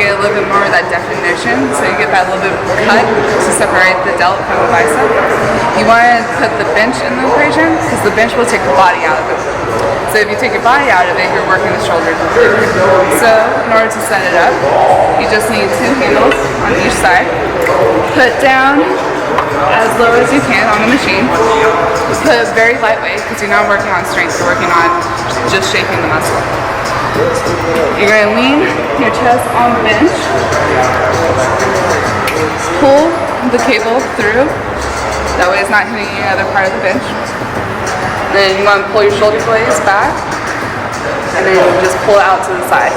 get a little bit more of that definition, so you get that little bit cut to separate the delt from the bicep. You want to put the bench in the equation because the bench will take the body out of it. So if you take your body out of it, you're working the shoulders. So in order to set it up, you just need 2 handles on each side. Put down as low as you can on the machine. Put it very lightweight because you're not working on strength, you're working on just shaping the muscle. You're going to lean your chest on the bench. Pull the cable through. That way it's not hitting any other part of the bench. Then you want to pull your shoulder blades back. And then just pull it out to the side.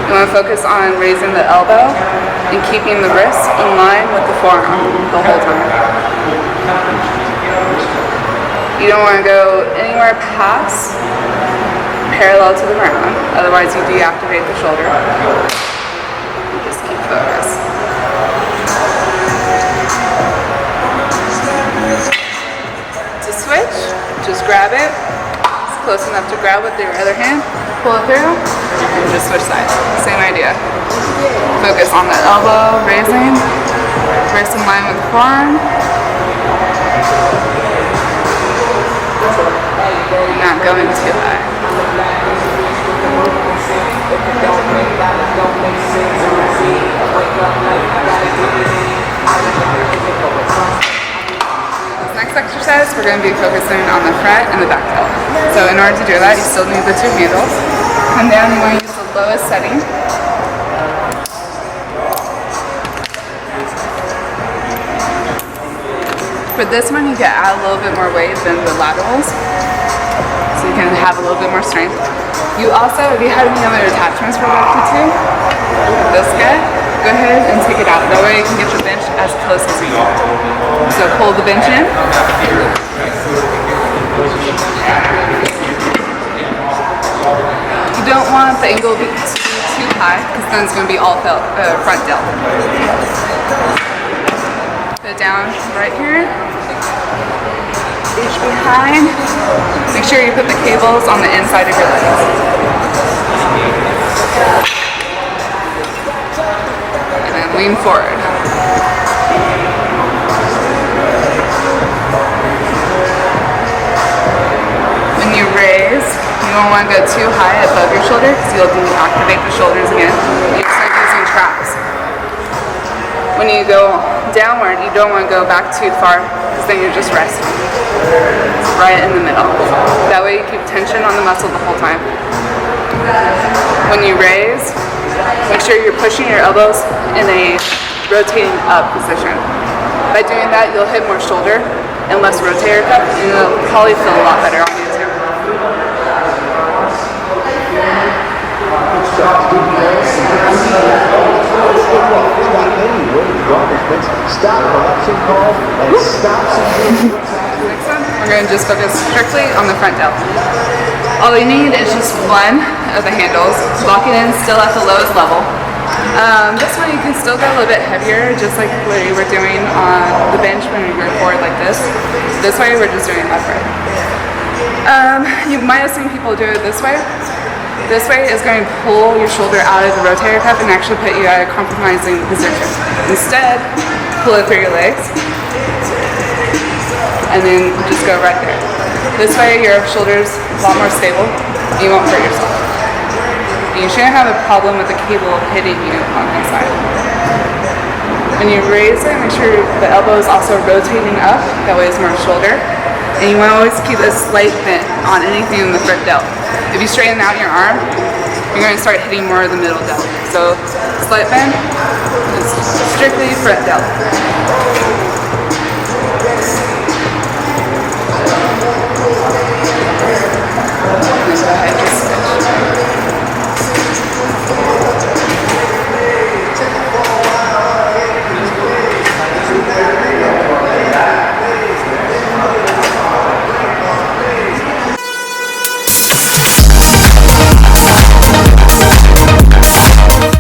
You want to focus on raising the elbow and keeping the wrist in line with the forearm the whole time. You don't want to go anywhere past parallel to the ground, otherwise you deactivate the shoulder. Just keep focus. To switch, just grab it. It's close enough to grab with your other hand. Pull it through, and just switch sides. Same idea. Focus on the elbow, raising, wrist in line with the forearm. Not going too high. This next exercise, we're going to be focusing on the front and the back delt. So in order to do that, you still need the 2 handles. Come down, you want to use the lowest setting. For this one, you can add a little bit more weight than the laterals, so you can have a little bit more strength. You also, if you have any other attachments for FT2, this guy, go ahead and take it out. That way you can get the bench as close as you can. So pull the bench in. You don't want the angle to be too high, because then it's going to be all front delt. Put it down right here. Reach behind. Make sure you put the cables on the inside of your legs. And then lean forward. When you raise, you don't want to go too high above your shoulder because you'll deactivate the shoulders again. You start using traps. When you go downward, you don't want to go back too far because then you're just resting. It's right in the middle. That way you keep tension on the muscle the whole time. When you raise, make sure you're pushing your elbows in a rotating up position. By doing that, you'll hit more shoulder and less rotator cuff, and it'll probably feel a lot better on you too. Next one, we're going to just focus strictly on the front delt. All you need is just one of the handles, lock it in still at the lowest level. This one you can still go a little bit heavier, just like what you were doing on the bench when you were forward like this. This way we're just doing upright. You might have seen people do it this way. This way is going to pull your shoulder out of the rotator cuff and actually put you at a compromising position. Instead, pull it through your legs and then just go right there. This way your shoulder's a lot more stable and you won't hurt yourself. And you shouldn't have a problem with the cable hitting you on the side. When you raise it, make sure the elbow is also rotating up, that way it's more shoulder. And you want to always keep a slight bend on anything in the front delt. If you straighten out your arm, you're going to start hitting more of the middle delt. So slight bend is strictly front delt. Go ahead.